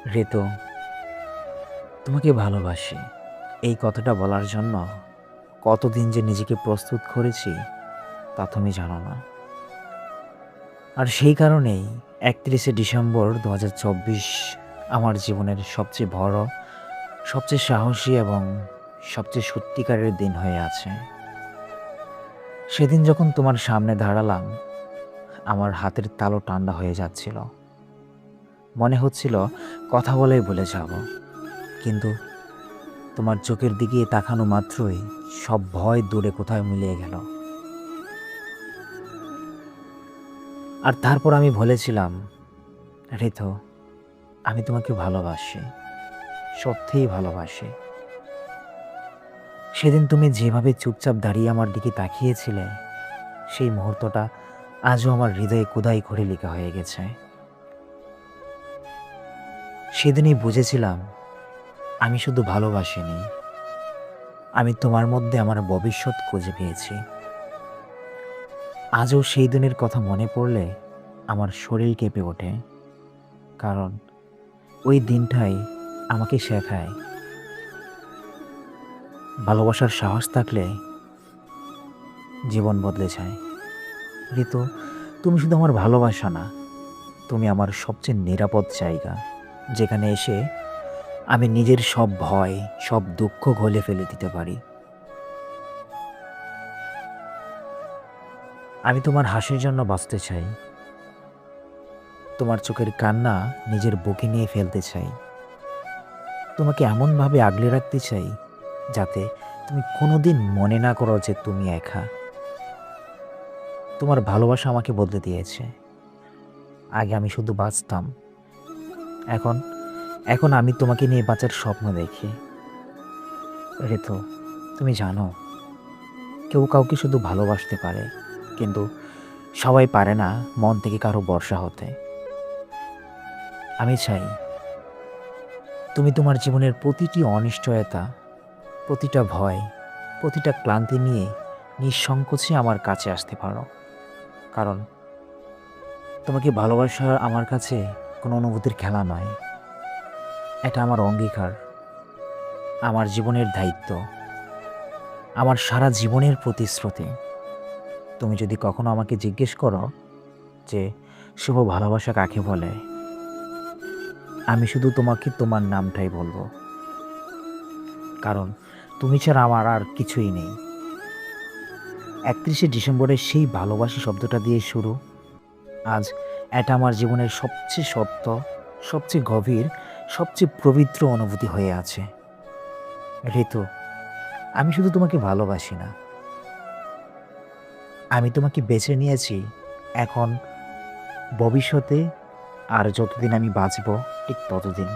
ঋতু, তোমাকে ভালোবাসি এই কথাটা বলার জন্য কতদিন যে নিজেকে প্রস্তুত করেছি তা তুমি জানো না। আর সেই কারণেই ৩১শে ডিসেম্বর ২০২৪ আমার জীবনের সবচেয়ে বড়, সবচেয়ে সাহসী এবং সবচেয়ে সত্যিকারের দিন হয়ে আছে। সেদিন যখন তোমার সামনে দাঁড়ালাম, আমার হাতের তালু ঠান্ডা হয়ে যাচ্ছিল। মনে হচ্ছিল কথা বলেই ভুলে যাব, কিন্তু তোমার চোখের দিকে তাকানো মাত্রই সব ভয় দূরে কোথায় মিলিয়ে গেল। আর তারপর আমি বলেছিলাম, ঋতু, আমি তোমাকে ভালোবাসি, সত্যিই ভালোবাসি। সেদিন তুমি যেভাবে চুপচাপ দাঁড়িয়ে আমার দিকে তাকিয়েছিলে, সেই মুহূর্তটা আজও আমার হৃদয়ে খোদাই করে লেখা হয়ে গেছে। সেদিনই বুঝেছিলাম আমি শুধু ভালোবাসিনি, আমি তোমার মধ্যে আমার ভবিষ্যৎ খুঁজে পেয়েছি। আজও সেই দিনের কথা মনে পড়লে আমার শরীর কেঁপে ওঠে, কারণ ওই দিনটাই আমাকে শেখায় ভালোবাসার সাহস থাকলে জীবন বদলে যায়। ঋতু, তুমি শুধু আমার ভালোবাসা না, তুমি আমার সবচেয়ে নিরাপদ জায়গা, যেখানে এসে আমি নিজের সব ভয়, সব দুঃখ গলে ফেলে দিতে পারি। আমি তোমার হাসির জন্য বাঁচতে চাই, তোমার চোখের কান্না নিজের বুকে নিয়ে ফেলতে চাই, তোমাকে এমনভাবে আগলে রাখতে চাই যাতে তুমি কোনোদিন মনে না করো যে তুমি একা। তোমার ভালোবাসা আমাকে বদলে দিয়েছে। আগে আমি শুধু বাঁচতাম, এখন এখন আমি তোমাকে নিয়ে বাঁচার স্বপ্ন দেখি। ঋতু, তুমি জানো, কেউ কাউকে শুধু ভালোবাসতে পারে, কিন্তু সবাই পারে না মন থেকে কারো ভরসা হতে। আমি চাই তুমি তোমার জীবনের প্রতিটি অনিশ্চয়তা, প্রতিটা ভয়, প্রতিটা ক্লান্তি নিয়ে নিঃসংকোচে আমার কাছে আসতে পারো। কারণ তোমাকে ভালোবাসা আমার কাছে কোনো অনুভূতির খেলা নয়, এটা আমার অঙ্গীকার, আমার জীবনের দায়িত্ব, আমার সারা জীবনের প্রতিশ্রুতি। তুমি যদি কখনো আমাকে জিজ্ঞেস করো যে শুভ ভালোবাসা কাকে বলে, আমি শুধু তোমাকে তোমার নামটাই বলবো, কারণ তুমি ছাড়া আমার আর কিছুই নেই। ৩১শে ডিসেম্বরের সেই ভালোবাসা শব্দটা দিয়ে শুরু। আজ এটা আমার জীবনের সবচেয়ে সত্য, সবচেয়ে গভীর, সবচেয়ে পবিত্র অনুভূতি হয়ে আছে। ঋতু, আমি শুধু তোমাকে ভালোবাসি না, আমি তোমাকে বেছে নিয়েছি এখন, ভবিষ্যতে, আর যতদিন আমি বাঁচব ঠিক ততদিন।